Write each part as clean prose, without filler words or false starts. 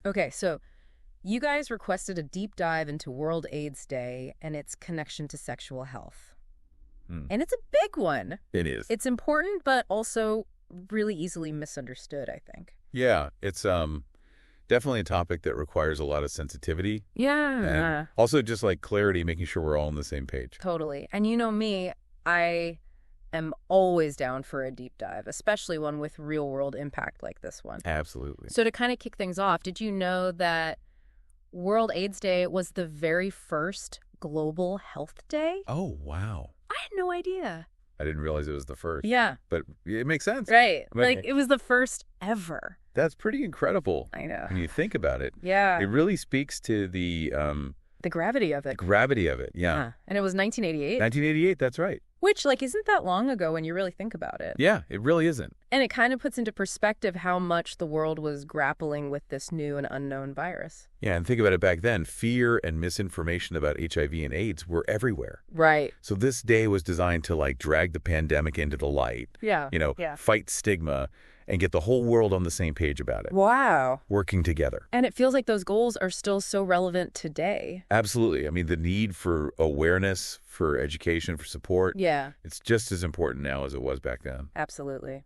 Okay, so you guys requested a deep dive into World AIDS Day and its connection to sexual health. Hmm. And it's a big one. It is. It's important, but also really easily misunderstood, I think. Yeah, it's definitely a topic that requires a lot of sensitivity and Yeah, also just like clarity, making sure we're all on the same page. totally. And you know me, I am always down for a deep dive, especially one with real world impact like this one. Absolutely. So to kind of kick things off, did you know that World AIDS Day was the very first global health day? Oh, wow. I had no idea. I didn't realize it was the first. Yeah, But it makes sense. right. I mean, Like it was the first ever. that's pretty incredible I know. when you think about it. Yeah, It really speaks to the the gravity of it. gravity of it. Yeah. Yeah. And it was 1988, 1988, that's right. which like isn't that long ago when you really think about it. Yeah, it really isn't. And it kind of puts into perspective how much the world was grappling with this new and unknown virus. Yeah, and think about it back then. Fear and misinformation about HIV and AIDS were everywhere. Right. So this day was designed to like drag the pandemic into the light, Yeah. you know, Yeah. fight stigma and get the whole world on the same page about it, Wow. working together. And it feels like those goals are still so relevant today. Absolutely. I mean, the need for awareness, for education, for support, Yeah, it's just as important now as it was back then. absolutely.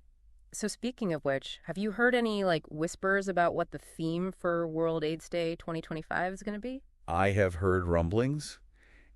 So speaking of which, have you heard any like whispers about what the theme for World AIDS Day 2025 is going to be? I have heard rumblings,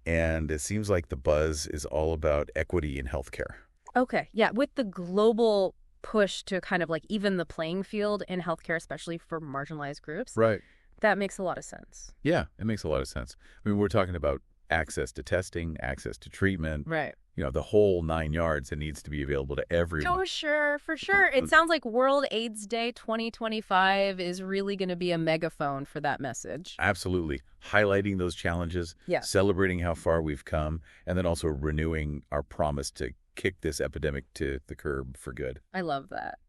and it seems like the buzz is all about equity in healthcare. Okay. Yeah, with the global push to kind of like even the playing field in healthcare, especially for marginalized groups, Right. that makes a lot of sense. Yeah, it makes a lot of sense. I mean, we're talking about access to testing, access to treatment, Right. you know, the whole 9 yards. It needs to be available to everyone. Oh, sure, for sure. It sounds like World AIDS Day 2025 is really going to be a megaphone for that message. Absolutely. Highlighting those challenges, Yeah. celebrating how far we've come, and then also renewing our promise to kick this epidemic to the curb for good. I love that.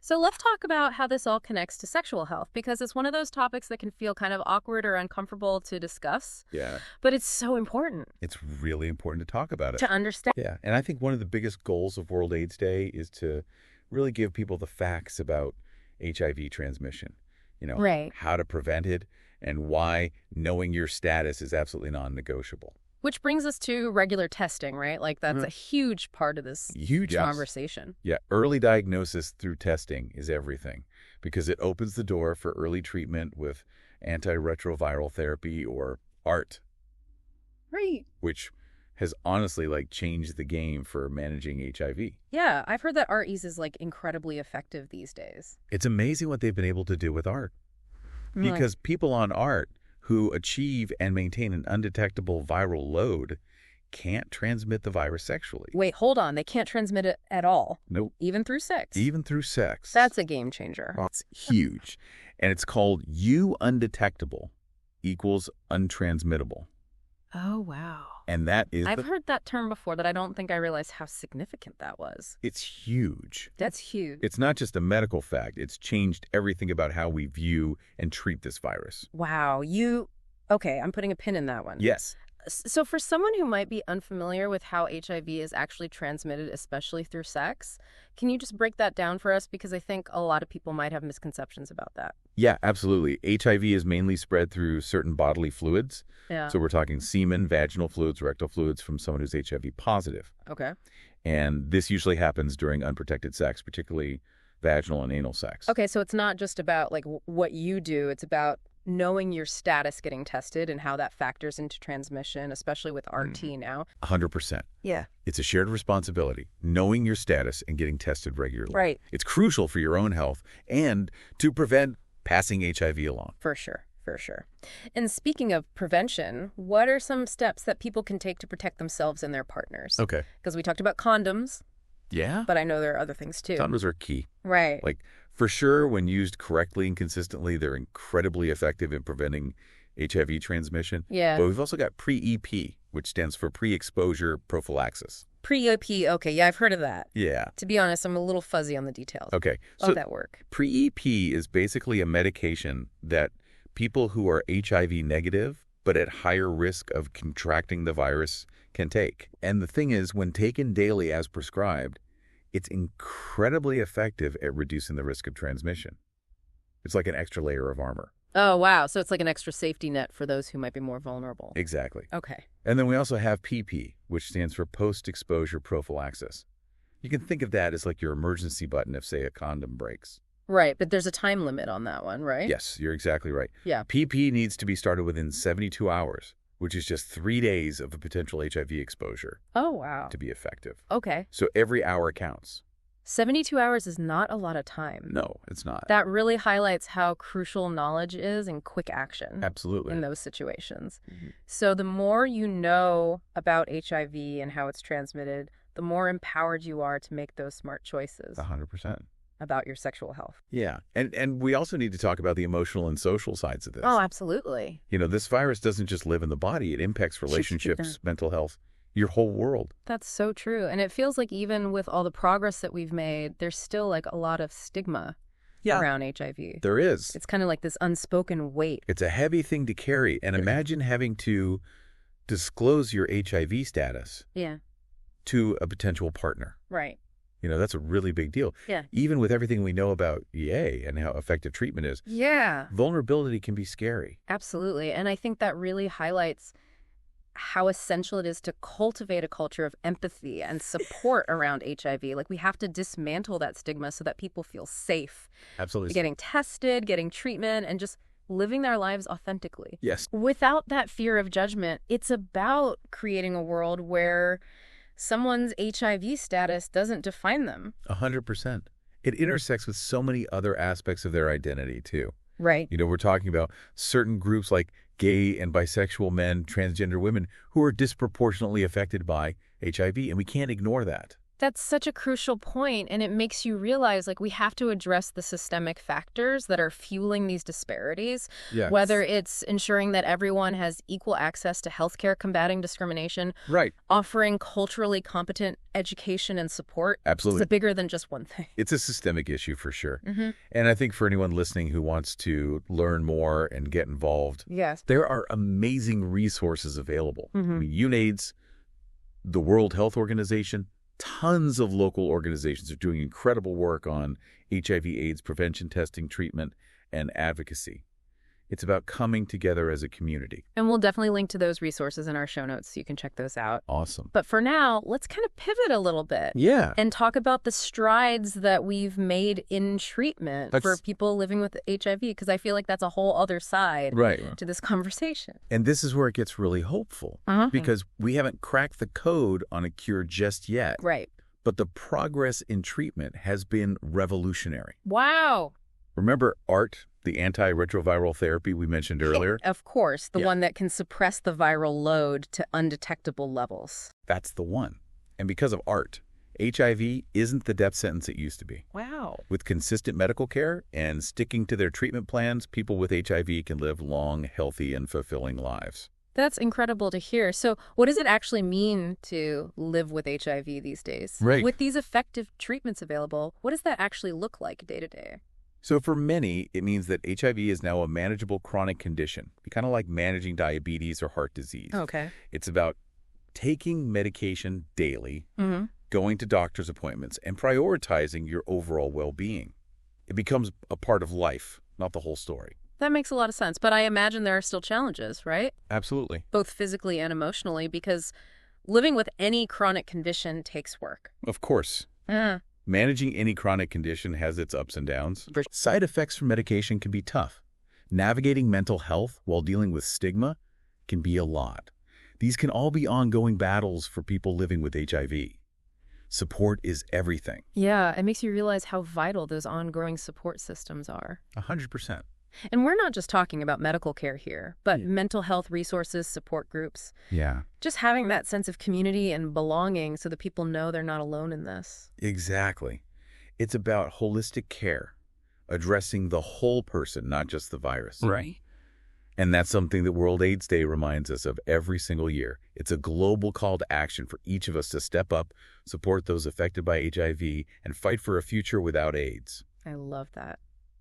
So let's talk about how this all connects to sexual health, because it's one of those topics that can feel kind of awkward or uncomfortable to discuss, Yeah. but it's so important It's really important to talk about it. to understand. Yeah. And I think one of the biggest goals of World AIDS Day is to really give people the facts about HIV transmission, you know, Right. how to prevent it and why knowing your status is absolutely non-negotiable. Which brings us to regular testing, right? Like that's Mhm. a huge part of this Huge. Yes. conversation. Yeah, early diagnosis through testing is everything because it opens the door for early treatment with antiretroviral therapy or ART, Right. which has honestly like changed the game for managing HIV. Yeah, I've heard that REs is like incredibly effective these days. It's amazing what they've been able to do with ART because people on ART who achieve and maintain an undetectable viral load can't transmit the virus sexually. Wait, hold on. They can't transmit it at all, Nope. even through sex. Even through sex. That's a game changer. It's huge. And it's called U undetectable equals untransmittable. Oh, wow. And that is I've heard that term before, but I don't think I realized how significant that was. it's huge. That's huge. It's not just a medical fact. It's changed everything about how we view and treat this virus. Wow. Okay, I'm putting a pin in that one. Yes. So for someone who might be unfamiliar with how HIV is actually transmitted, especially through sex, can you just break that down for us? Because I think a lot of people might have misconceptions about that. Yeah, absolutely. HIV is mainly spread through certain bodily fluids. Yeah. So we're talking semen, vaginal fluids, rectal fluids from someone who's HIV positive. Okay. And this usually happens during unprotected sex, particularly vaginal and anal sex. Okay, so it's not just about like what you do, it's about knowing your status getting tested and how that factors into transmission, especially with RT now. 100%. Yeah. It's a shared responsibility, knowing your status and getting tested regularly. Right. It's crucial for your own health and to prevent passing HIV along. For sure. For sure. And speaking of prevention, what are some steps that people can take to protect themselves and their partners? Okay. Because we talked about condoms, Yeah? but I know there are other things too. Condoms are key. Right. Like, for sure, when used correctly and consistently, they're incredibly effective in preventing HIV transmission. Yeah. But we've also got pre-EP, which stands for pre-exposure prophylaxis. Pre-OP, okay, yeah, I've heard of that. Yeah. To be honest, I'm a little fuzzy on the details. Okay. How would that work? Pre-EP is basically a medication that people who are HIV negative but at higher risk of contracting the virus can take. And the thing is, when taken daily as prescribed, it's incredibly effective at reducing the risk of transmission. It's like an extra layer of armor. Oh, wow. So it's like an extra safety net for those who might be more vulnerable. Exactly. Okay. And then we also have PP, which stands for post-exposure prophylaxis. You can think of that as like your emergency button if, say, a condom breaks. Right, but there's a time limit on that one, right? Yes, you're exactly right. Yeah. PP needs to be started within 72 hours, which is just 3 days of a potential HIV exposure Oh, wow. to be effective. Okay. So every hour counts. 72 hours is not a lot of time. No, it's not. That really highlights how crucial knowledge is and quick action Absolutely. in those situations. Mhm. So the more you know about HIV and how it's transmitted, the more empowered you are to make those smart choices 100%. about your sexual health. Yeah. And we also need to talk about the emotional and social sides of this. Oh, absolutely. You know, this virus doesn't just live in the body. It impacts relationships, mental health, your whole world. That's so true. And it feels like even with all the progress that we've made, there's still like a lot of stigma around HIV. There is. It's kind of like this unspoken weight. It's a heavy thing to carry. And imagine having to disclose your HIV status Yeah. to a potential partner. Right. You know, that's a really big deal. Yeah. Even with everything we know about EA and how effective treatment is, Yeah. vulnerability can be scary. Absolutely. And I think that really highlights how essential it is to cultivate a culture of empathy and support around HIV. Like, we have to dismantle that stigma so that people feel safe Absolutely. getting tested, getting treatment, and just living their lives authentically. Yes. Without that fear of judgment, it's about creating a world where someone's HIV status doesn't define them. 100%. It intersects with so many other aspects of their identity, too. Right. You know, we're talking about certain groups like gay and bisexual men, transgender women, who are disproportionately affected by HIV, and we can't ignore that. That's such a crucial point, and it makes you realize, like, we have to address the systemic factors that are fueling these disparities, Yes. whether it's ensuring that everyone has equal access to healthcare, combating discrimination, Right. offering culturally competent education and support. Absolutely. It's bigger than just one thing. It's a systemic issue for sure. Mm-hmm. And I think for anyone listening who wants to learn more and get involved, Yes. there are amazing resources available. Mm-hmm. I mean, UNAIDS, the World Health Organization, tons of local organizations are doing incredible work on HIV/AIDS prevention, testing, treatment, and advocacy. It's about coming together as a community. And we'll definitely link to those resources in our show notes so you can check those out. Awesome. But for now, let's kind of pivot a little bit. Yeah. And talk about the strides that we've made in treatment for people living with HIV, because I feel like that's a whole other side Right. to this conversation. And this is where it gets really hopeful because we haven't cracked the code on a cure just yet. Right. But the progress in treatment has been revolutionary. Wow. Remember ART, the antiretroviral therapy we mentioned earlier? Of course, the Yeah. one that can suppress the viral load to undetectable levels. That's the one. And because of ART, HIV isn't the death sentence it used to be. Wow. With consistent medical care and sticking to their treatment plans, people with HIV can live long, healthy, and fulfilling lives. That's incredible to hear. So what does it actually mean to live with HIV these days? Right. With these effective treatments available, what does that actually look like day to day? So for many, it means that HIV is now a manageable chronic condition, kind of like managing diabetes or heart disease. Okay. It's about taking medication daily, going to doctor's appointments, and prioritizing your overall well-being. It becomes a part of life, not the whole story. That makes a lot of sense. But I imagine there are still challenges, right? Absolutely. Both physically and emotionally, because living with any chronic condition takes work. Of course. Managing any chronic condition has its ups and downs. Side effects from medication can be tough. Navigating mental health while dealing with stigma can be a lot. These can all be ongoing battles for people living with HIV. Support is everything. Yeah, it makes you realize how vital those ongoing support systems are. 100%. And we're not just talking about medical care here, but mental health resources, support groups. Yeah. Just having that sense of community and belonging so that people know they're not alone in this. Exactly. It's about holistic care, addressing the whole person, not just the virus. Right. And that's something that World AIDS Day reminds us of every single year. It's a global call to action for each of us to step up, support those affected by HIV, and fight for a future without AIDS. I love that.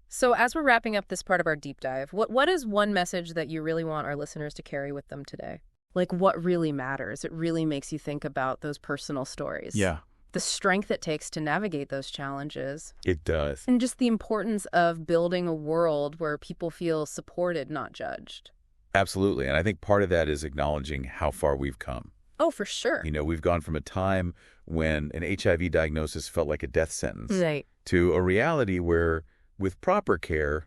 So as we're wrapping up this part of our deep dive, what is one message that you really want our listeners to carry with them today? Like, what really matters? It really makes you think about those personal stories. Yeah. the strength it takes to navigate those challenges, It does. and just the importance of building a world where people feel supported, not judged. Absolutely. And I think part of that is acknowledging how far we've come. Oh, for sure. We've gone from a time when an HIV diagnosis felt like a death sentence Right. to a reality where, with proper care,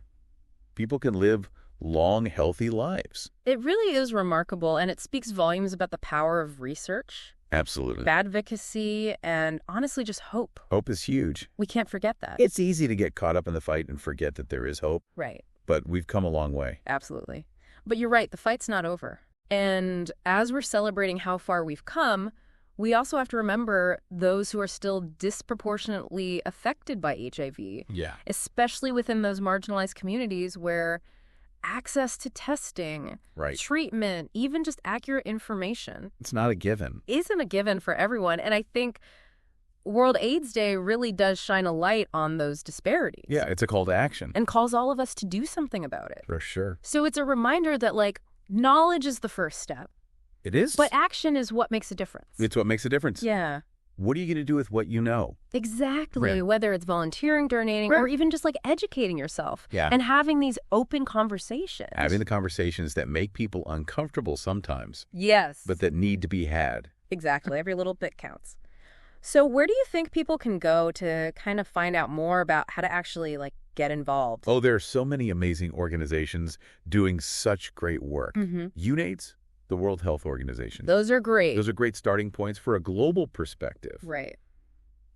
people can live long, healthy lives. It really is remarkable, and it speaks volumes about the power of research, Absolutely. advocacy, and honestly, just hope. Hope is huge. We can't forget that. It's easy to get caught up in the fight and forget that there is hope, Right. but we've come a long way. Absolutely. But you're right, the fight's not over. And as we're celebrating how far we've come, we also have to remember those who are still disproportionately affected by HIV, Yeah. especially within those marginalized communities where access to testing, Right. treatment, even just accurate information It's not a given. isn't a given for everyone. And I think World AIDS Day really does shine a light on those disparities. Yeah, it's a call to action. And calls all of us to do something about it. For sure. So it's a reminder that, knowledge is the first step, It is. but action is what makes a difference. It's what makes a difference. Yeah, What are you going to do with what you know? exactly. Right. Whether it's volunteering, donating, or even just educating yourself. Yeah. And having these open conversations. Having the conversations that make people uncomfortable sometimes, Yes. but that need to be had. Exactly. Every little bit counts. So where do you think people can go to kind of find out more about how to actually get involved? Oh, there are so many amazing organizations doing such great work. Mm-hmm. UNAIDS, the World Health Organization. Those are great. Those are great starting points for a global perspective. Right.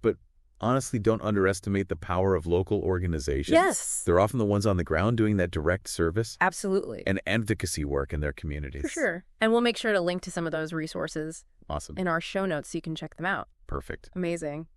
But honestly, don't underestimate the power of local organizations. Yes. They're often the ones on the ground doing that direct service Absolutely. and advocacy work in their communities. For sure. And we'll make sure to link to some of those resources Awesome. in our show notes so you can check them out. Perfect. Amazing.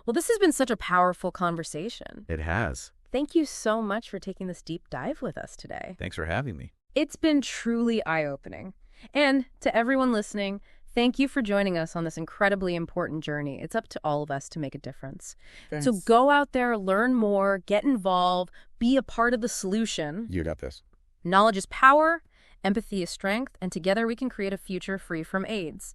Well, this has been such a powerful conversation. It has. Thank you so much for taking this deep dive with us today. Thanks for having me. It's been truly eye-opening. And to everyone listening, thank you for joining us on this incredibly important journey. It's up to all of us to make a difference. Thanks. So go out there, learn more, get involved, be a part of the solution. You got this. Knowledge is power, empathy is strength, and together we can create a future free from AIDS.